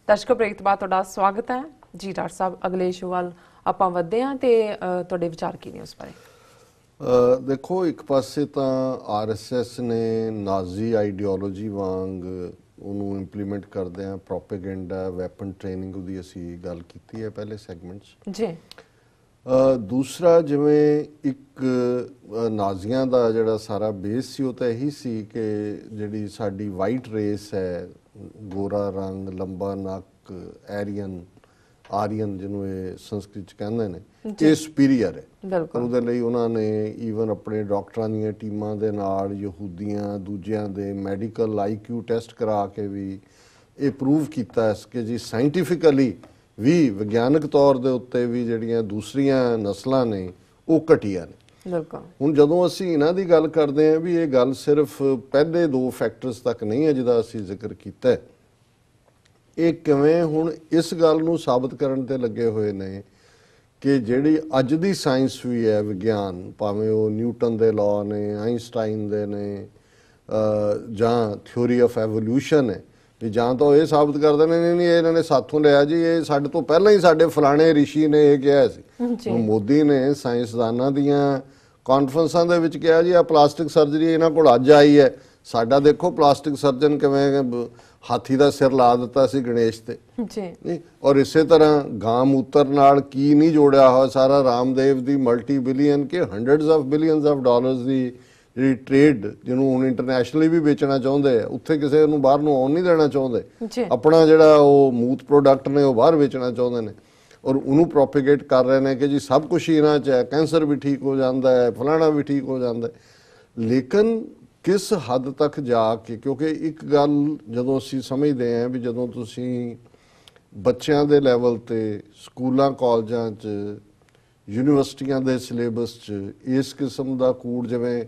ਦਰਸ਼ਕੋ break ਤੋਂ ਬਾਅਦ ਤੁਹਾਡਾ ਸਵਾਗਤ ਹੈ ਜੀ। ਡਾਕਟਰ ਸਾਹਿਬ ਅਗਲੇ ਇਸ਼ੂ ਵੱਲ ਆਪਾਂ ਵਧਦੇ ਹਾਂ ਤੇ ਤੁਹਾਡੇ ਵਿਚਾਰ ਕੀ ਨੇ ਉਸ ਬਾਰੇ? ਦੇਖੋ, ਇੱਕ ਪਾਸੇ ਤਾਂ ਆਰਐਸਐਸ ਨੇ ਨਾਜ਼ੀ ਆਈਡੀਓਲੋਜੀ ਵਾਂਗ ਉਹਨੂੰ ਇੰਪਲੀਮੈਂਟ ਕਰਦੇ ਆ, ਪ੍ਰੋਪੇਗੈਂਡਾ ਵੈਪਨ ਟ੍ਰੇਨਿੰਗ ਦੀ ਅਸੀਂ ਗੱਲ ਕੀਤੀ ਹੈ ਪਹਿਲੇ ਸੈਗਮੈਂਟ 'ਚ ਜੀ। ਦੂਸਰਾ, ਜਿਵੇਂ ਇੱਕ ਨਾਜ਼ੀਆਂ ਦਾ ਜਿਹੜਾ ਸਾਰਾ ਬੇਸ ਸੀ ਉਹ ਤਾਂ ਇਹੀ ਸੀ ਕਿ ਜਿਹੜੀ ਸਾਡੀ ਵਾਈਟ ਰੇਸ ਹੈ, ਗੋਰਾ ਰੰਗ, ਲੰਬਾ ਨੱਕ, ਆਰੀਅਨ ਜਿਹਨੂੰ ਇਹ ਸੰਸਕ੍ਰਿਤ 'ਚ ਕਹਿੰਦੇ ਨੇ, ਇਹ ਸੁਪੀਰੀਅਰ ਹੈ। ਉਹਦੇ ਲਈ ਉਹਨਾਂ ਨੇ ਈਵਨ ਆਪਣੇ ਡਾਕਟਰਾਂ ਦੀਆਂ ਟੀਮਾਂ ਦੇ ਨਾਲ ਯਹੂਦੀਆਂ ਦੂਜਿਆਂ ਦੇ ਮੈਡੀਕਲ IQ ਟੈਸਟ ਕਰਾ ਕੇ ਵੀ ਇਹ ਪ੍ਰੂਵ ਕੀਤਾ ਕਿ ਜੀ ਸਾਇੰਟੀਫਿਕਲੀ ਵੀ ਵਿਗਿਆਨਕ ਤੌਰ ਦੇ ਉੱਤੇ ਵੀ ਜਿਹੜੀਆਂ ਦੂਸਰੀਆਂ ਨਸਲਾਂ ਨੇ ਉਹ ਘਟੀਆਂ ਨੇ। ਹੁਣ ਜਦੋਂ ਅਸੀਂ ਇਹਨਾਂ ਦੀ ਗੱਲ ਕਰਦੇ ਹਾਂ ਵੀ ਇਹ ਗੱਲ ਸਿਰਫ ਪਹਿਲੇ ਦੋ ਫੈਕਟਰਸ ਤੱਕ ਨਹੀਂ ਹੈ ਜਿਹਦਾ ਅਸੀਂ ਜ਼ਿਕਰ ਕੀਤਾ, ਇਹ ਕਿਵੇਂ ਹੁਣ ਇਸ ਗੱਲ ਨੂੰ ਸਾਬਤ ਕਰਨ ਤੇ ਲੱਗੇ ਹੋਏ ਨੇ ਕਿ ਜਿਹੜੀ ਅੱਜ ਦੀ ਸਾਇੰਸ ਵੀ ਹੈ, ਵਿਗਿਆਨ, ਭਾਵੇਂ ਉਹ ਨਿਊਟਨ ਦੇ ਲਾਅ ਨੇ, ਆਈਨਸਟਾਈਨ ਦੇ ਨੇ, ਜਾਂ ਥਿਊਰੀ ਆਫ ਐਵੋਲਿਊਸ਼ਨ ਹੈ, ਵੀ ਜਾਂ ਤਾਂ ਇਹ ਸਾਬਤ ਕਰਦੇ ਨੇ ਨਹੀਂ ਇਹਨਾਂ ਨੇ ਸਾਥੋਂ ਲਿਆ ਜੀ, ਇਹ ਸਾਡੇ ਤੋਂ ਪਹਿਲਾਂ ਹੀ ਸਾਡੇ ਫਲਾਣੇ ਰਿਸ਼ੀ ਨੇ ਇਹ ਕਿਹਾ ਸੀ। ਮੋਦੀ ਨੇ ਸਾਇੰਸਦਾਨਾਂ ਦੀਆਂ ਕਾਨਫਰੰਸਾਂ ਦੇ ਵਿੱਚ ਕਿਹਾ ਜੀ ਆ ਪਲਾਸਟਿਕ ਸਰਜਰੀ ਇਹਨਾਂ ਕੋਲ ਅੱਜ ਆਈ ਹੈ, ਸਾਡਾ ਦੇਖੋ ਪਲਾਸਟਿਕ ਸਰਜਨ ਕਿਵੇਂ ਹਾਥੀ ਦਾ ਸਿਰ ਲਾ ਦਿੱਤਾ ਸੀ ਗਣੇਸ਼ ਤੇ ਜੀ। ਔਰ ਇਸੇ ਤਰ੍ਹਾਂ ਗਾਂ ਮੂਤਰ ਨਾਲ ਕੀ ਨਹੀਂ ਜੋੜਿਆ ਹੋਇਆ ਸਾਰਾ, ਰਾਮਦੇਵ ਦੀ multi billion K hundreds of billions of dollars ਦੀ ਜਿਹੜੀ ਟ੍ਰੇਡ, ਜਿਹਨੂੰ ਹੁਣ ਇੰਟਰਨੈਸ਼ਨਲੀ ਵੀ ਵੇਚਣਾ ਚਾਹੁੰਦੇ ਆ, ਉੱਥੇ ਕਿਸੇ ਨੂੰ ਬਾਹਰ ਨੂੰ ਆਉਣ ਨਹੀਂ ਦੇਣਾ ਚਾਹੁੰਦੇ, ਆਪਣਾ ਜਿਹੜਾ ਉਹ ਮੂਤ ਪ੍ਰੋਡਕਟ ਨੇ ਉਹ ਬਾਹਰ ਵੇਚਣਾ ਚਾਹੁੰਦੇ ਨੇ, ਔਰ ਉਹਨੂੰ ਪ੍ਰੋਪੇਗੇਟ ਕਰ ਰਹੇ ਨੇ ਕਿ ਜੀ ਸਭ ਕੁਛ ਹੀ ਇਹਨਾਂ 'ਚ ਹੈ, ਕੈਂਸਰ ਵੀ ਠੀਕ ਹੋ ਜਾਂਦਾ ਹੈ, ਫਲਾਣਾ ਵੀ ਠੀਕ ਹੋ ਜਾਂਦਾ ਹੈ। ਲੇਕਿਨ ਕਿਸ ਹੱਦ ਤੱਕ ਜਾ ਕੇ, ਕਿਉਂਕਿ ਇੱਕ ਗੱਲ ਜਦੋਂ ਅਸੀਂ ਸਮਝਦੇ ਹਾਂ ਵੀ ਜਦੋਂ ਤੁਸੀਂ ਬੱਚਿਆਂ ਦੇ ਲੈਵਲ ਤੇ ਸਕੂਲਾਂ ਕਾਲਜਾਂ 'ਚ ਯੂਨੀਵਰਸਿਟੀਆਂ ਦੇ ਸਿਲੇਬਸ 'ਚ ਇਸ ਕਿਸਮ ਦਾ ਕੂੜ, ਜਿਵੇਂ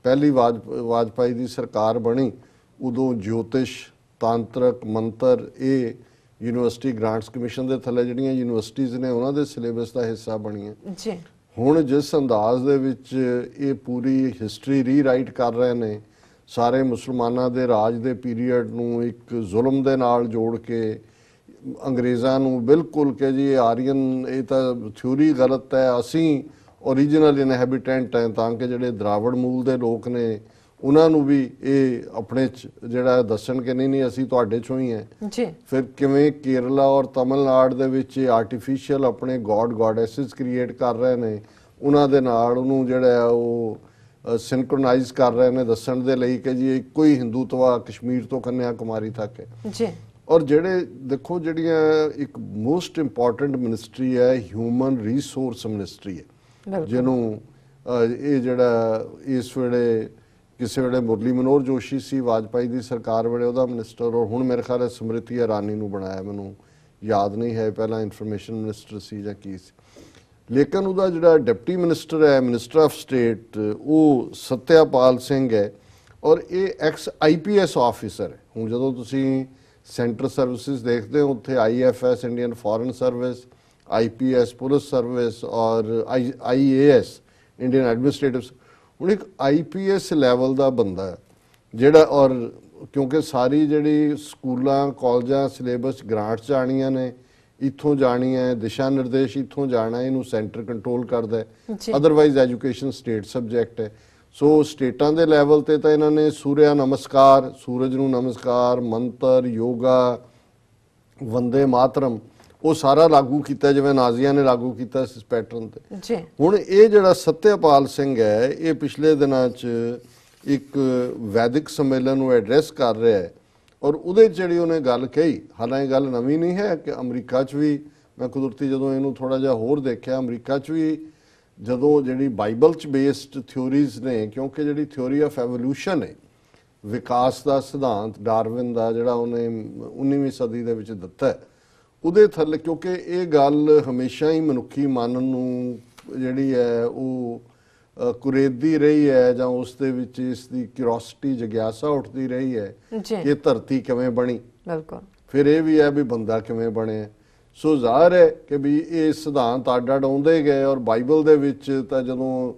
ਪਹਿਲੀ ਵਾਜਪਾਈ ਦੀ ਸਰਕਾਰ ਬਣੀ ਉਦੋਂ ਜੋਤਿਸ਼, ਤਾਂਤਰਿਕ, ਮੰਤਰ, ਇਹ ਯੂਨੀਵਰਸਿਟੀ ਗ੍ਰਾਂਟਸ ਕਮਿਸ਼ਨ ਦੇ ਥੱਲੇ ਜਿਹੜੀਆਂ ਯੂਨੀਵਰਸਿਟੀਜ਼ ਨੇ ਉਹਨਾਂ ਦੇ ਸਿਲੇਬਸ ਦਾ ਹਿੱਸਾ ਬਣੀਆਂ। ਹੁਣ ਜਿਸ ਅੰਦਾਜ਼ ਦੇ ਵਿੱਚ ਇਹ ਪੂਰੀ ਹਿਸਟਰੀ ਰੀਰਾਈਟ ਕਰ ਰਹੇ ਨੇ, ਸਾਰੇ ਮੁਸਲਮਾਨਾਂ ਦੇ ਰਾਜ ਦੇ ਪੀਰੀਅਡ ਨੂੰ ਇੱਕ ਜ਼ੁਲਮ ਦੇ ਨਾਲ ਜੋੜ ਕੇ ਅੰਗਰੇਜ਼ਾਂ ਨੂੰ ਬਿਲਕੁਲ ਕਿ ਜੀ ਆਰੀਅਨ, ਇਹ ਤਾਂ ਥਿਊਰੀ ਗਲਤ ਹੈ, ਅਸੀਂ ਓਰੀਜਨਲ ਇਨਹੈਬੀਟੈਂਟ ਹੈ, ਤਾਂ ਕਿ ਜਿਹੜੇ ਦਰਾਵੜ ਮੂਲ ਦੇ ਲੋਕ ਨੇ ਉਹਨਾਂ ਨੂੰ ਵੀ ਇਹ ਆਪਣੇ 'ਚ ਜਿਹੜਾ ਦੱਸਣ ਕਿ ਨਹੀਂ ਅਸੀਂ ਤੁਹਾਡੇ 'ਚੋਂ ਹੀ ਹੈ। ਫਿਰ ਕਿਵੇਂ ਕੇਰਲਾ ਔਰ ਤਮਿਲਨਾਡੂ ਦੇ ਵਿੱਚ ਆਰਟੀਫਿਸ਼ੀਅਲ ਆਪਣੇ ਗੋਡੈਸਿਸ ਕ੍ਰੀਏਟ ਕਰ ਰਹੇ ਨੇ, ਉਹਨਾਂ ਦੇ ਨਾਲ ਉਹਨੂੰ ਜਿਹੜਾ ਉਹ ਸਿੰਕਰੋਨਾਈਜ਼ ਕਰ ਰਹੇ ਨੇ ਦੱਸਣ ਦੇ ਲਈ ਕਿ ਜੀ ਇੱਕੋ ਹੀ ਹਿੰਦੂਤਵਾ ਕਸ਼ਮੀਰ ਤੋਂ ਕੰਨਿਆ ਕੁਮਾਰੀ ਤੱਕ ਹੈ। ਔਰ ਜਿਹੜੇ ਦੇਖੋ, ਜਿਹੜੀਆਂ ਇੱਕ ਮੋਸਟ ਇੰਪੋਰਟੈਂਟ ਮਿਨਿਸਟਰੀ ਹੈ ਹਿਊਮਨ ਰਿਸੋਰਸ ਮਿਨਿਸਟਰੀ ਹੈ, ਜਿਹਨੂੰ ਇਹ ਜਿਹੜਾ ਇਸ ਵੇਲੇ ਕਿਸੇ ਵੇਲੇ ਮੁਰਲੀ ਮਨੋਹਰ ਜੋਸ਼ੀ ਸੀ ਵਾਜਪਾਈ ਦੀ ਸਰਕਾਰ ਵੇਲੇ ਉਹਦਾ ਮਿਨਿਸਟਰ, ਔਰ ਹੁਣ ਮੇਰੇ ਖਿਆਲ ਹੈ ਸਮ੍ਰਿਤੀ ਇਰਾਨੀ ਨੂੰ ਬਣਾਇਆ, ਮੈਨੂੰ ਯਾਦ ਨਹੀਂ ਹੈ ਪਹਿਲਾਂ ਇਨਫੋਰਮੇਸ਼ਨ ਮਿਨਿਸਟਰ ਸੀ ਜਾਂ ਕੀ ਸੀ। ਲੇਕਿਨ ਉਹਦਾ ਜਿਹੜਾ ਡਿਪਟੀ ਮਿਨਿਸਟਰ ਹੈ, ਮਿਨਿਸਟਰ ਆਫ ਸਟੇਟ, ਉਹ ਸਤਿਆਪਾਲ ਸਿੰਘ ਹੈ, ਔਰ ਇਹ ਐਕਸ IPS ਆਫਿਸਰ ਹੈ। ਹੁਣ ਜਦੋਂ ਤੁਸੀਂ ਸੈਂਟਰ ਸਰਵਿਸਿਜ਼ ਦੇਖਦੇ ਹੋ ਉੱਥੇ IFS Indian foreign service, IPS police service, ਔਰ IAS ਇੰਡੀਅਨ ਐਡਮਿਨਿਸਟ੍ਰੇਟਿਵ। ਹੁਣ ਇੱਕ IPS ਲੈਵਲ ਦਾ ਬੰਦਾ ਜਿਹੜਾ, ਔਰ ਕਿਉਂਕਿ ਸਾਰੀ ਜਿਹੜੀ ਸਕੂਲਾਂ ਕਾਲਜਾਂ ਸਿਲੇਬਸ ਗ੍ਰਾਂਟਸ ਜਾਣੀਆਂ ਨੇ, ਇੱਥੋਂ ਜਾਣੀਆਂ, ਦਿਸ਼ਾ ਨਿਰਦੇਸ਼ ਇੱਥੋਂ ਜਾਣਾ, ਇਹਨੂੰ ਸੈਂਟਰ ਕੰਟਰੋਲ ਕਰਦਾ ਹੈ, ਅਦਰਵਾਈਜ਼ ਐਜੂਕੇਸ਼ਨ ਸਟੇਟ ਸਬਜੈਕਟ ਹੈ। ਸੋ ਸਟੇਟਾਂ ਦੇ ਲੈਵਲ ਤੇ ਤਾਂ ਇਹਨਾਂ ਨੇ ਸੂਰਿਆ ਨਮਸਕਾਰ, ਸੂਰਜ ਨੂੰ ਨਮਸਕਾਰ, ਮੰਤਰ, ਯੋਗਾ, ਵੰਦੇ ਮਾਤਰਮ, ਉਹ ਸਾਰਾ ਲਾਗੂ ਕੀਤਾ ਜਿਵੇਂ ਨਾਜ਼ੀਆਂ ਨੇ ਲਾਗੂ ਕੀਤਾ ਇਸ ਪੈਟਰਨ ਤੇ। ਹੁਣ ਇਹ ਜਿਹੜਾ ਸਤਿਆਪਾਲ ਸਿੰਘ ਹੈ, ਇਹ ਪਿਛਲੇ ਦਿਨਾਂ 'ਚ ਇੱਕ ਵੈਦਿਕ ਸੰਮੇਲਨ ਨੂੰ ਐਡਰੈਸ ਕਰ ਰਿਹਾ ਹੈ, ਔਰ ਉਹਦੇ 'ਚ ਜਿਹੜੀ ਉਹਨੇ ਗੱਲ ਕਹੀ, ਹਾਲਾਂਕਿ ਗੱਲ ਨਵੀਂ ਨਹੀਂ ਹੈ, ਕਿ ਅਮਰੀਕਾ 'ਚ ਵੀ, ਮੈਂ ਕੁਦਰਤੀ ਜਦੋਂ ਇਹਨੂੰ ਥੋੜ੍ਹਾ ਜਿਹਾ ਹੋਰ ਦੇਖਿਆ, ਅਮਰੀਕਾ 'ਚ ਵੀ ਜਦੋਂ ਜਿਹੜੀ ਬਾਈਬਲ 'ਚ ਬੇਸਡ ਥਿਊਰੀਜ਼ ਨੇ, ਕਿਉਂਕਿ ਜਿਹੜੀ ਥਿਊਰੀ ਆਫ ਐਵੋਲਿਊਸ਼ਨ ਹੈ, ਵਿਕਾਸ ਦਾ ਸਿਧਾਂਤ ਡਾਰਵਿਨ ਦਾ ਜਿਹੜਾ ਉਹਨੇ 19ਵੀਂ ਸਦੀ ਦੇ ਵਿੱਚ ਦਿੱਤਾ, ਉਹਦੇ ਥੱਲੇ, ਕਿਉਂਕਿ ਇਹ ਗੱਲ ਹਮੇਸ਼ਾ ਹੀ ਮਨੁੱਖੀ ਮਨ ਨੂੰ ਜਿਹੜੀ ਹੈ ਉਹ ਕੁਰੇਦਦੀ ਰਹੀ ਹੈ, ਜਾਂ ਉਸ ਦੇ ਵਿੱਚ ਇਸ ਦੀ ਕਿਉਰਿਓਸਿਟੀ, ਜਿਗਿਆਸਾ ਉੱਠਦੀ ਰਹੀ ਹੈ ਕਿ ਧਰਤੀ ਕਿਵੇਂ ਬਣੀ, ਫਿਰ ਇਹ ਵੀ ਹੈ ਵੀ ਬੰਦਾ ਕਿਵੇਂ ਬਣਿਆ। ਸੋ ਜ਼ਾਹਰ ਹੈ ਕਿ ਵੀ ਇਹ ਸਿਧਾਂਤ ਅੱਡ ਆਉਂਦੇ ਗਏ, ਔਰ ਬਾਈਬਲ ਦੇ ਵਿੱਚ ਤਾਂ ਜਦੋਂ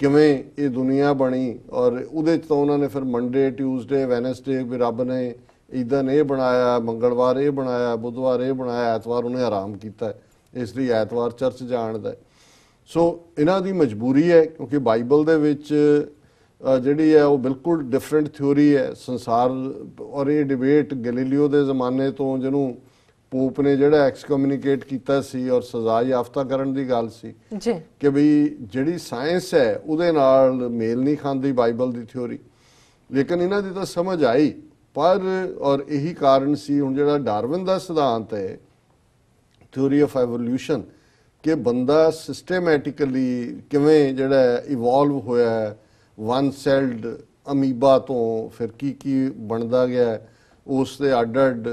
ਕਿਵੇਂ ਇਹ ਦੁਨੀਆ ਬਣੀ, ਔਰ ਉਹਦੇ 'ਚ ਤਾਂ ਉਹਨਾਂ ਨੇ ਫਿਰ ਮੰਡੇ, ਟਿਊਜ਼ਡੇ, ਵੈਨਸਡੇ ਵੀ ਰੱਬ ਨੇ इस दिन ये बनाया, मंगलवार ये बनाया, बुधवार ये बनाया, ਐਤਵਾਰ ਉਹਨੇ ਆਰਾਮ ਕੀਤਾ ਹੈ, ਇਸ ਲਈ ਐਤਵਾਰ ਚਰਚ ਜਾਣ ਦਾ। ਸੋ ਇਹਨਾਂ ਦੀ ਮਜਬੂਰੀ ਹੈ, ਕਿਉਂਕਿ ਬਾਈਬਲ ਦੇ ਵਿੱਚ ਜਿਹੜੀ ਹੈ ਉਹ ਬਿਲਕੁਲ ਡਿਫਰੈਂਟ ਥਿਊਰੀ ਹੈ ਸੰਸਾਰ। ਔਰ ਇਹ ਡਿਬੇਟ ਗੈਲੀਲੀਓ ਦੇ ਜ਼ਮਾਨੇ ਤੋਂ, ਜਿਹਨੂੰ ਪੋਪ ਨੇ ਜਿਹੜਾ ਐਕਸਕਮਿਊਨੀਕੇਟ ਕੀਤਾ ਸੀ ਔਰ ਸਜ਼ਾ ਯਾਫਤਾ ਕਰਨ ਦੀ ਗੱਲ ਸੀ ਕਿ ਵੀ ਜਿਹੜੀ ਸਾਇੰਸ ਹੈ ਉਹਦੇ ਨਾਲ ਮੇਲ ਨਹੀਂ ਖਾਂਦੀ ਬਾਈਬਲ ਦੀ ਥਿਊਰੀ। ਲੇਕਿਨ ਇਹਨਾਂ ਦੀ ਤਾਂ ਸਮਝ ਆਈ, ਪਰ ਔਰ ਇਹੀ ਕਾਰਨ ਸੀ ਹੁਣ ਜਿਹੜਾ ਡਾਰਵਿਨ ਦਾ ਸਿਧਾਂਤ ਹੈ, ਥਿਊਰੀ ਆਫ ਐਵੋਲਿਊਸ਼ਨ, ਕਿ ਬੰਦਾ ਸਿਸਟੇਮੈਟਿਕਲੀ ਕਿਵੇਂ ਜਿਹੜਾ ਇਵੋਲਵ ਹੋਇਆ ਵਨ ਸੈਲਡ ਅਮੀਬਾ ਤੋਂ, ਫਿਰ ਕੀ ਬਣਦਾ ਗਿਆ, ਉਸ ਦੇ ਅੱਡ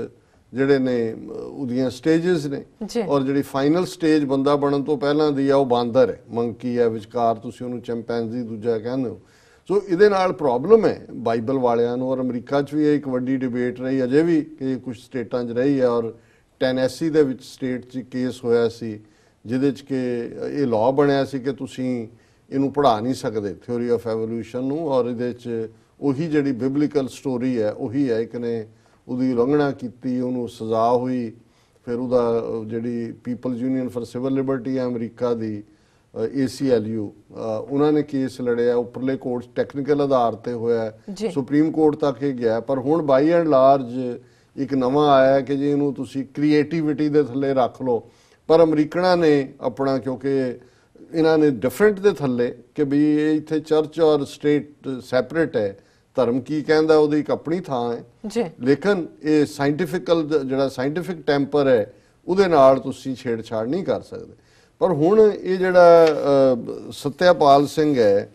ਜਿਹੜੇ ਨੇ ਉਹਦੀਆਂ ਸਟੇਜਸ ਨੇ। ਔਰ ਜਿਹੜੀ ਫਾਈਨਲ ਸਟੇਜ ਬੰਦਾ ਬਣਨ ਤੋਂ ਪਹਿਲਾਂ ਦੀ ਆ ਉਹ ਬਾਂਦਰ ਹੈ, ਮੰਕੀ ਹੈ, ਵਿਚਕਾਰ ਤੁਸੀਂ ਉਹਨੂੰ ਚੈਂਪੈਂਜ਼ੀ ਦੂਜਾ ਕਹਿੰਦੇ ਹੋ। ਸੋ ਇਹਦੇ ਨਾਲ ਪ੍ਰੋਬਲਮ ਹੈ ਬਾਈਬਲ ਵਾਲਿਆਂ ਨੂੰ। ਔਰ ਅਮਰੀਕਾ 'ਚ ਵੀ ਇਹ ਇੱਕ ਵੱਡੀ ਡਿਬੇਟ ਰਹੀ, ਅਜੇ ਵੀ ਕਿ ਕੁਝ ਸਟੇਟਾਂ 'ਚ ਰਹੀ ਹੈ। ਔਰ ਟੈਨੈਸੀ ਦੇ ਵਿੱਚ ਸਟੇਟ 'ਚ ਕੇਸ ਹੋਇਆ ਸੀ ਜਿਹਦੇ 'ਚ ਕਿ ਇਹ ਲਾਅ ਬਣਿਆ ਸੀ ਕਿ ਤੁਸੀਂ ਇਹਨੂੰ ਪੜ੍ਹਾ ਨਹੀਂ ਸਕਦੇ ਥਿਊਰੀ ਆਫ ਐਵੋਲਿਊਸ਼ਨ ਨੂੰ। ਔਰ ਇਹਦੇ 'ਚ ਉਹੀ ਜਿਹੜੀ ਬਿਬਲੀਕਲ ਸਟੋਰੀ ਹੈ ਉਹੀ ਹੈ, ਇੱਕ ਨੇ ਉਹਦੀ ਉਲੰਘਣਾ ਕੀਤੀ, ਉਹਨੂੰ ਸਜ਼ਾ ਹੋਈ। ਫਿਰ ਉਹਦਾ ਜਿਹੜੀ people's union for civil liberty ਹੈ ਅਮਰੀਕਾ ਦੀ, ACLU, ਉਹਨਾਂ ਨੇ ਕੇਸ ਲੜਿਆ, ਉੱਪਰਲੇ ਕੋਰਟ ਟੈਕਨੀਕਲ ਆਧਾਰ ਤੇ ਹੋਇਆ, ਸੁਪਰੀਮ ਕੋਰਟ ਤੱਕ ਇਹ ਗਿਆ। ਪਰ ਹੁਣ ਬਾਈ ਐਂਡ ਲਾਰਜ ਇੱਕ ਨਵਾਂ ਆਇਆ ਕਿ ਜੀ ਇਹਨੂੰ ਤੁਸੀਂ ਕ੍ਰੀਏਟੀਵਿਟੀ ਦੇ ਥੱਲੇ ਰੱਖ ਲਓ। ਪਰ ਅਮਰੀਕਨਾਂ ਨੇ ਆਪਣਾ, ਕਿਉਂਕਿ ਇਹਨਾਂ ਨੇ ਡਿਫਰੈਂਟ ਦੇ ਥੱਲੇ ਕਿ ਵੀ ਇਹ ਇੱਥੇ ਚਰਚ ਔਰ ਸਟੇਟ ਸੈਪਰੇਟ ਹੈ, ਧਰਮ ਕੀ ਕਹਿੰਦਾ ਉਹਦੀ ਇੱਕ ਆਪਣੀ ਥਾਂ ਹੈ, ਲੇਕਿਨ ਇਹ ਸਾਇੰਟੀਫਿਕਲ ਜਿਹੜਾ ਸਾਇੰਟੀਫਿਕ ਟੈਂਪਰ ਹੈ ਉਹਦੇ ਨਾਲ ਤੁਸੀਂ ਛੇੜਛਾੜ ਨਹੀਂ ਕਰ ਸਕਦੇ। ਪਰ ਹੁਣ ਇਹ ਜਿਹੜਾ ਸਤਿਆਪਾਲ ਸਿੰਘ ਹੈ,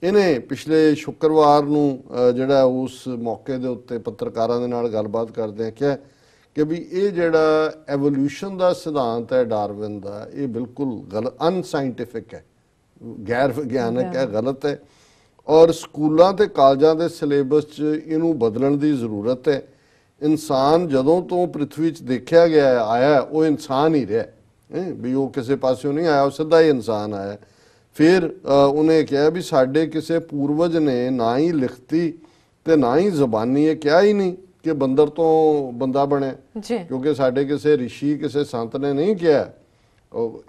ਇਹਨੇ ਪਿਛਲੇ ਸ਼ੁੱਕਰਵਾਰ ਨੂੰ ਜਿਹੜਾ ਉਸ ਮੌਕੇ ਦੇ ਉੱਤੇ ਪੱਤਰਕਾਰਾਂ ਦੇ ਨਾਲ ਗੱਲਬਾਤ ਕਰਦਿਆਂ ਕਿਹਾ ਕਿ ਵੀ ਇਹ ਜਿਹੜਾ ਐਵੋਲਿਊਸ਼ਨ ਦਾ ਸਿਧਾਂਤ ਹੈ ਡਾਰਵਿਨ ਦਾ, ਇਹ ਬਿਲਕੁਲ ਅਨਸਾਇੰਟੀਫਿਕ ਹੈ, ਗੈਰ ਵਿਗਿਆਨਕ ਹੈ, ਗਲਤ ਹੈ। ਔਰ ਸਕੂਲਾਂ ਤੇ ਕਾਲਜਾਂ ਦੇ ਸਿਲੇਬਸ 'ਚ ਇਹਨੂੰ ਬਦਲਣ ਦੀ ਜ਼ਰੂਰਤ ਹੈ। ਇਨਸਾਨ ਜਦੋਂ ਤੋਂ ਪ੍ਰਿਥਵੀ 'ਚ ਦੇਖਿਆ ਗਿਆ ਆਇਆ, ਉਹ ਇਨਸਾਨ ਹੀ ਰਿਹਾ ਵੀ, ਉਹ ਕਿਸੇ ਪਾਸਿਓਂ ਨਹੀਂ ਆਇਆ, ਉਹ ਸਿੱਧਾ ਹੀ ਇਨਸਾਨ ਆਇਆ। ਫਿਰ ਉਹਨੇ ਕਿਹਾ ਵੀ ਸਾਡੇ ਕਿਸੇ ਪੂਰਵਜ ਨੇ ਨਾ ਹੀ ਲਿਖਤੀ ਤੇ ਨਾ ਹੀ ਜ਼ਬਾਨੀ ਇਹ ਕਿਹਾ ਹੀ ਨਹੀਂ ਕਿ ਬੰਦਰ ਤੋਂ ਬੰਦਾ ਬਣਿਆ, ਕਿਉਂਕਿ ਸਾਡੇ ਕਿਸੇ ਰਿਸ਼ੀ ਕਿਸੇ ਸੰਤ ਨੇ ਨਹੀਂ ਕਿਹਾ।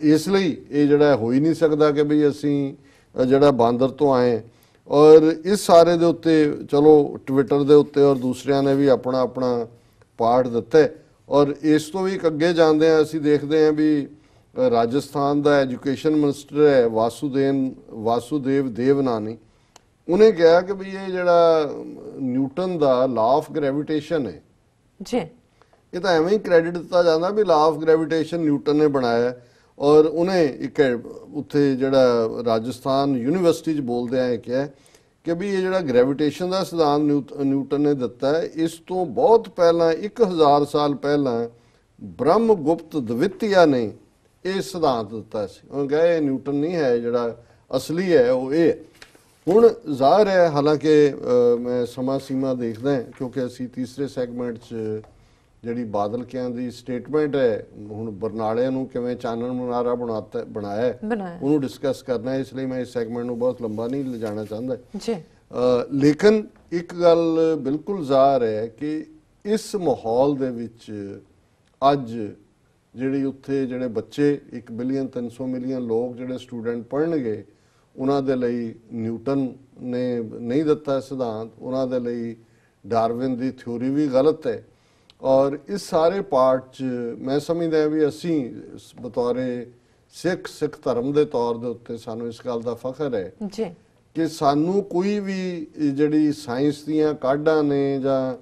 ਇਸ ਲਈ ਇਹ ਜਿਹੜਾ ਹੋ ਹੀ ਨਹੀਂ ਸਕਦਾ ਕਿ ਵੀ ਅਸੀਂ ਜਿਹੜਾ ਬਾਂਦਰ ਤੋਂ ਆਏ। ਔਰ ਇਸ ਸਾਰੇ ਦੇ ਉੱਤੇ ਚਲੋ ਟਵਿੱਟਰ ਦੇ ਉੱਤੇ ਔਰ ਦੂਸਰਿਆਂ ਨੇ ਵੀ ਆਪਣਾ ਆਪਣਾ ਪਾਠ ਦਿੱਤਾ। ਔਰ ਇਸ ਤੋਂ ਵੀ ਇੱਕ ਅੱਗੇ ਜਾਂਦੇ ਹਾਂ, ਅਸੀਂ ਦੇਖਦੇ ਹਾਂ ਵੀ ਰਾਜਸਥਾਨ ਦਾ ਐਜੂਕੇਸ਼ਨ ਮਿਨਿਸਟਰ ਹੈ ਵਾਸੂਦੇਵ ਦੇਵਨਾਨੀ, ਉਹਨੇ ਕਿਹਾ ਕਿ ਵੀ ਇਹ ਜਿਹੜਾ Newton the law of gravitation ਹੈ ਇਹ ਤਾਂ ਐਵੇਂ ਹੀ ਕ੍ਰੈਡਿਟ ਦਿੱਤਾ ਜਾਂਦਾ ਵੀ ਲਾਅ ਆਫ ਗ੍ਰੈਵਿਟੇਸ਼ਨ ਨਿਊਟਨ ਨੇ ਬਣਾਇਆ। ਔਰ ਉਹਨੇ ਇੱਕ ਉੱਥੇ ਜਿਹੜਾ ਰਾਜਸਥਾਨ ਯੂਨੀਵਰਸਿਟੀ 'ਚ ਬੋਲਦੇ ਆ ਕਿਹਾ ਕਿ ਵੀ ਇਹ ਜਿਹੜਾ ਗ੍ਰੈਵਿਟੇਸ਼ਨ ਦਾ ਸਿਧਾਂਤ ਨਿਊਟਨ ਨੇ ਦਿੱਤਾ ਹੈ, ਇਸ ਤੋਂ ਬਹੁਤ ਪਹਿਲਾਂ 1000 ਸਾਲ ਪਹਿਲਾਂ ਬ੍ਰਹਮਗੁਪਤ ਦਵਿਤੀਆ ਨੇ ਇਹ ਸਿਧਾਂਤ ਦਿੱਤਾ ਸੀ। ਉਹ ਕਹੇ ਇਹ ਨਿਊਟਨ ਨਹੀਂ ਹੈ, ਜਿਹੜਾ ਅਸਲੀ ਹੈ ਉਹ ਇਹ। ਹੁਣ ਜ਼ਾਹਰ ਹੈ, ਹਾਲਾਂਕਿ ਮੈਂ ਸਮਾਂ ਸੀਮਾ ਦੇਖਦਾ ਕਿਉਂਕਿ ਅਸੀਂ ਤੀਸਰੇ ਸੈਗਮੈਂਟ 'ਚ ਜਿਹੜੀ ਬਾਦਲ ਕਿਆਂ ਦੀ ਸਟੇਟਮੈਂਟ ਹੈ, ਹੁਣ ਬਰਨਾਲੇ ਨੂੰ ਕਿਵੇਂ ਚਾਨਣ ਮੁਨਾਰਾ ਬਣਾਇਆ ਉਹਨੂੰ ਡਿਸਕਸ ਕਰਨਾ ਹੈ, ਇਸ ਲਈ ਮੈਂ ਇਸ ਸੈਗਮੈਂਟ ਨੂੰ ਬਹੁਤ ਲੰਬਾ ਨਹੀਂ ਲਿਜਾਣਾ ਚਾਹੁੰਦਾ। ਲੇਕਿਨ ਇੱਕ ਗੱਲ ਬਿਲਕੁਲ ਜ਼ਾਹਰ ਹੈ ਕਿ ਇਸ ਮਾਹੌਲ ਦੇ ਵਿੱਚ ਅੱਜ ਜਿਹੜੀ ਉੱਥੇ ਜਿਹੜੇ ਬੱਚੇ 1 ਬਿਲੀਅਨ 300 ਮਿਲੀਅਨ ਲੋਕ ਜਿਹੜੇ ਸਟੂਡੈਂਟ ਪੜ੍ਹਨਗੇ, ਉਹਨਾਂ ਦੇ ਲਈ ਨਿਊਟਨ ਨੇ ਨਹੀਂ ਦਿੱਤਾ ਸਿਧਾਂਤ, ਉਹਨਾਂ ਦੇ ਲਈ ਡਾਰਵਿਨ ਦੀ ਥਿਊਰੀ ਵੀ ਗਲਤ ਹੈ। ਔਰ ਇਸ ਸਾਰੇ ਪਾਰਟ 'ਚ ਮੈਂ ਸਮਝਦਾ ਵੀ ਅਸੀਂ ਬਤੌਰੇ ਸਿੱਖ ਧਰਮ ਦੇ ਤੌਰ ਦੇ ਉੱਤੇ ਸਾਨੂੰ ਇਸ ਗੱਲ ਦਾ ਫਖਰ ਹੈ ਕਿ ਸਾਨੂੰ ਕੋਈ ਵੀ ਜਿਹੜੀ ਸਾਇੰਸ ਦੀਆਂ ਕਾਢਾਂ ਨੇ, ਜਾਂ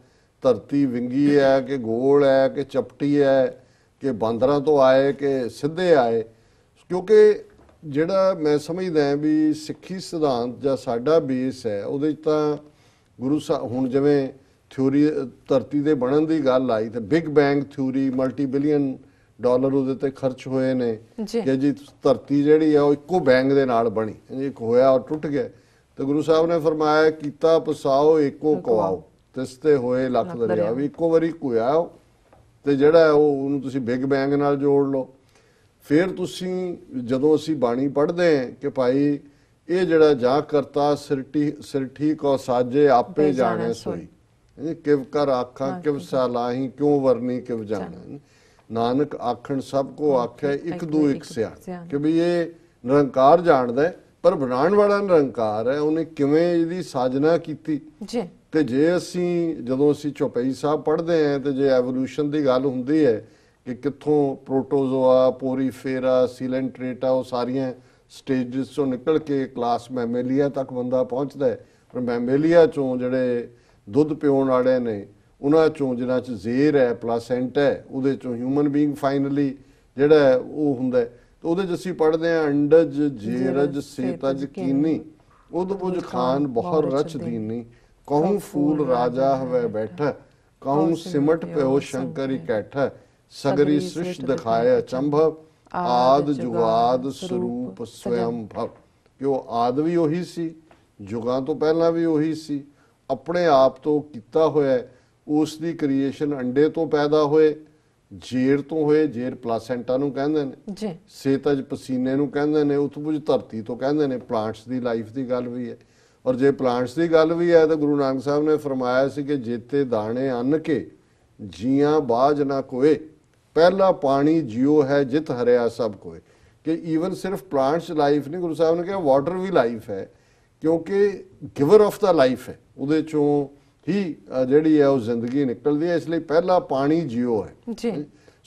ਧਰਤੀ ਵਿੰਗੀ ਹੈ ਕਿ ਗੋਲ ਹੈ ਕਿ ਚਪਟੀ ਹੈ ਕਿ ਬਾਂਦਰਾਂ ਤੋਂ ਆਏ ਕਿ ਸਿੱਧੇ ਆਏ, ਕਿਉਂਕਿ ਜਿਹੜਾ ਮੈਂ ਸਮਝਦਾ ਵੀ ਸਿੱਖੀ ਸਿਧਾਂਤ ਜਾਂ ਸਾਡਾ ਬੇਸ ਹੈ ਉਹਦੇ 'ਚ ਤਾਂ ਗੁਰੂ ਸਾਹਿਬ, ਹੁਣ ਜਿਵੇਂ ਥਿਊਰੀ ਧਰਤੀ ਦੇ ਬਣਨ ਦੀ ਗੱਲ ਆਈ ਤੇ big bang theory multi billion dollar ਉਹਦੇ ਤੇ ਖਰਚ ਹੋਏ ਨੇ ਕਿ ਜੀ ਧਰਤੀ ਜਿਹੜੀ ਆ ਉਹ ਇੱਕੋ ਬੈਂਗ ਦੇ ਨਾਲ ਬਣੀ, ਇੱਕ ਹੋਇਆ ਔਰ ਟੁੱਟ ਗਿਆ। ਤੇ ਗੁਰੂ ਸਾਹਿਬ ਨੇ ਫਰਮਾਇਆ ਕੀਤਾ ਪਸਾਓ ਇੱਕੋ ਕਵਾਓ, ਤਿਸ ਤੇ ਹੋਏ ਲੱਖ ਦਰਿਆ, ਵੀ ਇੱਕੋ ਵਾਰੀ ਕੋਇਆ ਤੇ ਜਿਹੜਾ ਉਹਨੂੰ ਤੁਸੀਂ ਬਿਗ ਬੈਂਗ ਨਾਲ ਜੋੜ ਲਓ। ਫਿਰ ਤੁਸੀਂ ਜਦੋਂ ਅਸੀਂ ਬਾਣੀ ਪੜ੍ਹਦੇ ਹਾਂ ਕਿ ਭਾਈ ਇਹ ਜਿਹੜਾ ਜਾ ਕਰਤਾ ਸਿਰ ਠੀਕ ਔ ਸਾਜੇ ਆਪੇ ਜਾਣੇ ਸੋਈ, ਕਿਵ ਕਰ ਆਖਾਂ ਕਿਵ ਸਲਾਹੀ ਕਿਉਂ ਵਰਨੀ ਕਿਵ ਜਾਣਾ। ਨਾਨਕ ਆਖਣ ਸਭ ਕੋ ਆਖਿਆ ਇੱਕ ਦੂ ਇੱਕ ਸਿਆਣ, ਕਿ ਵੀ ਇਹ ਨਿਰੰਕਾਰ ਜਾਣਦਾ ਹੈ, ਪਰ ਬਣਾਉਣ ਵਾਲਾ ਨਿਰੰਕਾਰ ਹੈ, ਉਹਨੇ ਕਿਵੇਂ ਇਹਦੀ ਸਾਜਨਾ ਕੀਤੀ ਜੀ। ਤੇ ਜੇ ਅਸੀਂ ਜਦੋਂ ਅਸੀਂ ਚੌਪਈ ਸਾਹਿਬ ਪੜ੍ਹਦੇ ਹਾਂ ਤੇ ਜੇ ਐਵੋਲੂਸ਼ਨ ਦੀ ਗੱਲ ਹੁੰਦੀ ਹੈ ਕਿ ਕਿੱਥੋਂ ਪ੍ਰੋਟੋਜ਼ੋਆ, ਪੋਰੀਫੇਰਾ, ਸੀਲੈਂਟਰੇਟਾ, ਉਹ ਸਾਰੀਆਂ ਸਟੇਜਸ ਚੋਂ ਨਿਕਲ ਕੇ ਕਲਾਸ ਮੈਮੇਲੀਆ ਤੱਕ ਬੰਦਾ ਪਹੁੰਚਦਾ ਹੈ। ਪਰ ਮੈਮੇਲੀਆ ਚੋਂ ਜਿਹੜੇ ਦੁੱਧ ਪਿਉਣ ਵਾਲੇ ਨੇ ਉਹਨਾਂ ਚੋਂ ਜਿਨ੍ਹਾਂ 'ਚ ਜ਼ੇਰ ਹੈ, ਪਲਾਸੈਂਟਾ ਹੈ, ਉਹਦੇ ਚੋਂ ਹਿਊਮਨ ਬੀਇੰਗ ਫਾਈਨਲੀ ਜਿਹੜਾ ਉਹ ਹੁੰਦਾ ਹੈ। ਉਹਦੇ 'ਚ ਅਸੀਂ ਪੜ੍ਹਦੇ ਹਾਂ ਅੰਡਜ ਜੇਰਜ ਸੇਤਜ ਕੀਨੀ ਉਦ ਬੁਝ ਖਾਨ ਬਹੁਰ ਰਚ ਦੀਨੀ ਕਹੂੰ ਫੂਲ ਰਾਜਾ ਹਵੈ ਬੈਠਾ ਕਹੂੰ ਸਿਮਟ ਪਿਓ ਸ਼ੰਕਰ ਇਕੈਠਾ ਸਗਰੀ ਸ੍ਰਿਸ਼ਟ ਦਿਖਾਏ ਅਚੰਭਵ ਆਦ ਜੁਗਾਦ ਸਰੂਪ ਸਵਯੰ ਭਵ। ਕਿ ਉਹ ਆਦ ਵੀ ਉਹੀ ਸੀ, ਜੁਗਾਂ ਤੋਂ ਪਹਿਲਾਂ ਵੀ ਉਹੀ ਸੀ, ਆਪਣੇ ਆਪ ਤੋਂ ਕੀਤਾ ਹੋਇਆ। ਉਸ ਦੀ ਕ੍ਰੀਏਸ਼ਨ ਅੰਡੇ ਤੋਂ ਪੈਦਾ ਹੋਏ, ਜੇਰ ਤੋਂ ਹੋਏ, ਜੇਰ ਪਲਾਸੈਂਟਾ ਨੂੰ ਕਹਿੰਦੇ ਨੇ ਜੀ, ਸੇਤਜ ਪਸੀਨੇ ਨੂੰ ਕਹਿੰਦੇ ਨੇ, ਉਤਪੁਜ ਧਰਤੀ ਤੋਂ ਕਹਿੰਦੇ ਨੇ। ਪਲਾਂਟਸ ਦੀ ਲਾਈਫ ਦੀ ਗੱਲ ਵੀ ਹੈ। ਔਰ ਜੇ ਪਲਾਂਟਸ ਦੀ ਗੱਲ ਵੀ ਹੈ ਤਾਂ ਗੁਰੂ ਨਾਨਕ ਸਾਹਿਬ ਨੇ ਫਰਮਾਇਆ ਸੀ ਕਿ ਜੇਤੇ ਦਾਣੇ ਅੰਨ ਕੇ ਜੀਆਂ ਬਾਝ ਨਾ ਕੋਏ, ਪਹਿਲਾ ਪਾਣੀ ਜਿਉ ਹੈ ਜਿਤ ਹਰਿਆ ਸਭ ਕੋਏ। ਕਿ ਈਵਨ ਸਿਰਫ ਪਲਾਂਟਸ ਲਾਈਫ ਨਹੀਂ, ਗੁਰੂ ਸਾਹਿਬ ਨੇ ਕਿਹਾ ਵਾਟਰ ਵੀ ਲਾਈਫ ਹੈ, ਕਿਉਂਕਿ ਗਿਵਰ ਆਫ ਦਾ ਲਾਈਫ ਹੈ, ਉਹਦੇ ਚੋਂ ਹੀ ਜਿਹੜੀ ਹੈ ਉਹ ਜ਼ਿੰਦਗੀ ਨਿਕਲਦੀ ਹੈ। ਇਸ ਲਈ ਪਹਿਲਾ ਪਾਣੀ ਜਿਉ ਹੈ ਜੀ।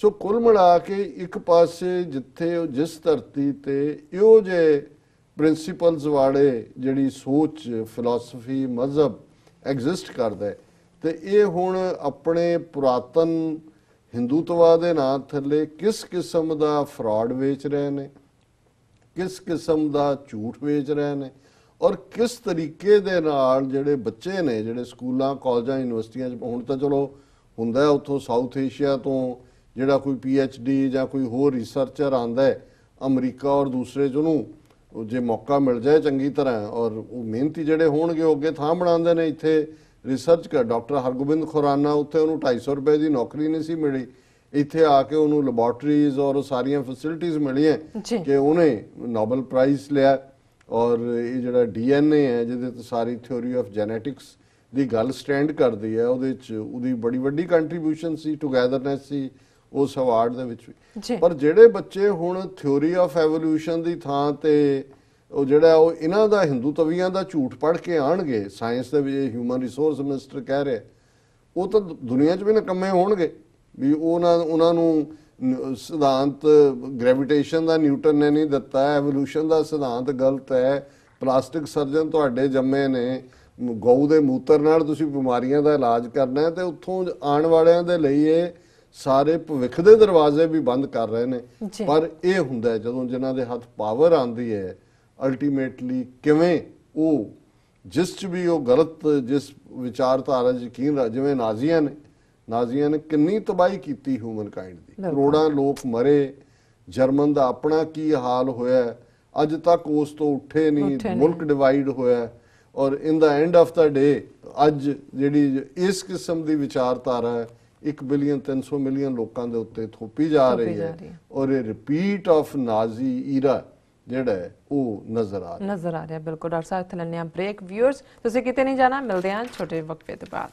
ਸੋ ਕੁੱਲ ਮਿਲਾ ਕੇ ਇੱਕ ਪਾਸੇ ਜਿੱਥੇ ਜਿਸ ਧਰਤੀ ਤੇ ਇਹੋ ਜਿਹੇ ਪ੍ਰਿੰਸੀਪਲਸ ਵਾਲੇ ਜਿਹੜੀ ਸੋਚ, ਫਿਲਾਸਫੀ, ਮਜ਼ਹਬ ਐਗਜ਼ਿਸਟ ਕਰਦਾ ਹੈ, ਤੇ ਇਹ ਹੁਣ ਆਪਣੇ ਪੁਰਾਤਨ ਹਿੰਦੂਤਵਾ ਦੇ ਨਾਂ ਥੱਲੇ ਕਿਸ ਕਿਸਮ ਦਾ ਫਰਾਡ ਵੇਚ ਰਹੇ ਨੇ, ਕਿਸ ਕਿਸਮ ਦਾ ਝੂਠ ਵੇਚ ਰਹੇ ਨੇ, ਔਰ ਕਿਸ ਤਰੀਕੇ ਦੇ ਨਾਲ ਜਿਹੜੇ ਬੱਚੇ ਨੇ ਜਿਹੜੇ ਸਕੂਲਾਂ, ਕਾਲਜਾਂ, ਯੂਨੀਵਰਸਿਟੀਆਂ 'ਚ ਹੁਣ ਤਾਂ ਚਲੋ ਹੁੰਦਾ ਉੱਥੋਂ ਸਾਊਥ ਏਸ਼ੀਆ ਤੋਂ ਜਿਹੜਾ ਕੋਈ PhD ਜਾਂ ਕੋਈ ਹੋਰ ਰਿਸਰਚਰ ਆਉਂਦਾ ਹੈ ਅਮਰੀਕਾ ਔਰ ਦੂਸਰੇ 'ਚ, ਉਹਨੂੰ ਜੇ ਮੌਕਾ ਮਿਲ ਜਾਏ ਚੰਗੀ ਤਰ੍ਹਾਂ ਔਰ ਉਹ ਮਿਹਨਤੀ ਜਿਹੜੇ ਹੋਣਗੇ ਉਹ ਅੱਗੇ ਥਾਂ ਬਣਾਉਂਦੇ ਨੇ ਇੱਥੇ ਰਿਸਰਚ ਕਰ। ਡਾਕਟਰ ਹਰਗੋਬਿੰਦ ਖੁਰਾਨਾ, ਉੱਥੇ ਉਹਨੂੰ 250 ਰੁਪਏ ਦੀ ਨੌਕਰੀ ਨਹੀਂ ਸੀ ਮਿਲੀ, ਇੱਥੇ ਆ ਕੇ ਉਹਨੂੰ ਲੈਬੋਰਟਰੀਜ਼ ਔਰ ਸਾਰੀਆਂ ਫੈਸਿਲਿਟੀਜ਼ ਮਿਲੀਆਂ ਕਿ ਉਹਨੇ ਨੋਬਲ ਪ੍ਰਾਈਜ਼ ਲਿਆ। ਔਰ ਇਹ ਜਿਹੜਾ DNA ਹੈ ਜਿਹਦੇ ਤੇ ਸਾਰੀ ਥਿਓਰੀ ਆਫ ਜੈਨੇਟਿਕਸ ਦੀ ਗੱਲ ਸਟੈਂਡ ਕਰਦੀ ਹੈ, ਉਹਦੇ 'ਚ ਉਹਦੀ ਬੜੀ ਵੱਡੀ ਕੰਟਰੀਬਿਊਸ਼ਨ ਸੀ, ਟੂਗੈਦਰਨੈਸ ਸੀ ਉਸ ਅਵਾਰਡ ਦੇ ਵਿੱਚ ਵੀ। ਪਰ ਜਿਹੜੇ ਬੱਚੇ ਹੁਣ ਥਿਓਰੀ ਆਫ ਐਵੋਲੂਸ਼ਨ ਦੀ ਥਾਂ ਤੇ ਉਹ ਜਿਹੜਾ ਉਹ ਇਹਨਾਂ ਦਾ ਹਿੰਦੂਤਵੀਆਂ ਦਾ ਝੂਠ ਪੜ੍ਹ ਕੇ ਆਣਗੇ ਸਾਇੰਸ ਦੇ ਵਿੱਚ, ਹਿਊਮਨ ਰਿਸੋਰਸ ਮਿਨਿਸਟਰ ਕਹਿ ਰਿਹਾ, ਉਹ ਤਾਂ ਦੁਨੀਆ 'ਚ ਵੀ ਨਿਕੰਮੇ ਹੋਣਗੇ ਵੀ ਉਹਨਾਂ ਨੂੰ ਸਿਧਾਂਤ ਗ੍ਰੈਵਿਟੇਸ਼ਨ ਦਾ ਨਿਊਟਨ ਨੇ ਨਹੀਂ ਦਿੱਤਾ, ਐਵੋਲੂਸ਼ਨ ਦਾ ਸਿਧਾਂਤ ਗਲਤ ਹੈ, ਪਲਾਸਟਿਕ ਸਰਜਨ ਤੁਹਾਡੇ ਜੰਮੇ ਨੇ, ਗਊ ਦੇ ਮੂਤਰ ਨਾਲ ਤੁਸੀਂ ਬਿਮਾਰੀਆਂ ਦਾ ਇਲਾਜ ਕਰਨਾ ਹੈ, ਤੇ ਉੱਥੋਂ ਆਉਣ ਵਾਲਿਆਂ ਦੇ ਲਈ ਇਹ ਸਾਰੇ ਭਵਿੱਖ ਦੇ ਦਰਵਾਜ਼ੇ ਵੀ ਬੰਦ ਕਰ ਰਹੇ ਨੇ। ਪਰ ਇਹ ਹੁੰਦਾ ਜਦੋਂ ਜਿਨ੍ਹਾਂ ਦੇ ਹੱਥ ਪਾਵਰ ਆਉਂਦੀ ਹੈ, ਅਲਟੀਮੇਟਲੀ ਕਿਵੇਂ ਉਹ ਜਿਸ 'ਚ ਵੀ ਉਹ ਗਲਤ ਜਿਸ ਵਿਚਾਰਧਾਰਾ 'ਚ ਯਕੀਨ, ਜਿਵੇਂ ਨਾਜ਼ੀਆਂ ਨੇ ਕਿੰਨੀ ਤਬਾਹੀ ਕੀਤੀ ਹਿਊਮਨ ਕਾਈਂਡ ਦੀ, ਕਰੋੜਾਂ ਲੋਕ ਮਰੇ, ਜਰਮਨ ਦਾ ਆਪਣਾ ਕੀ ਹਾਲ ਹੋਇਆ, ਅੱਜ ਤੱਕ ਉਸ ਤੋਂ ਉੱਠੇ ਨਹੀਂ, ਮੁਲਕ ਡਿਵਾਈਡ ਹੋਇਆ। ਔਰ ਇਨ ਦਾ ਐਂਡ ਆਫ ਦਾ ਡੇ ਅੱਜ ਜਿਹੜੀ ਇਸ ਕਿਸਮ ਦੀ ਵਿਚਾਰਧਾਰਾ ਹੈ 1 ਬਿਲੀਅਨ 300 ਮਿਲੀਅਨ ਲੋਕਾਂ ਦੇ ਉੱਤੇ ਥੋਪੀ ਜਾ ਰਹੀ ਹੈ, ਔਰ ਇਹ ਰਿਪੀਟ ਆਫ ਨਾਜ਼ੀ ਈਰਾ ਜਿਹੜਾ ਹੈ ਉਹ ਨਜ਼ਰ ਆ ਰਿਹਾ। ਬਿਲਕੁਲ ਡਾਕਟਰ ਸਾਹਿਬ, ਇੱਥੇ ਲੈਂਦੇ ਹਾਂ ਬ੍ਰੇਕ। ਵਿਊਅਰਸ ਤੁਸੀਂ ਕਿਤੇ ਨਹੀਂ ਜਾਣਾ, ਮਿਲਦੇ ਹਾਂ ਛੋਟੇ ਵਕਫੇ ਤੋਂ ਬਾਅਦ।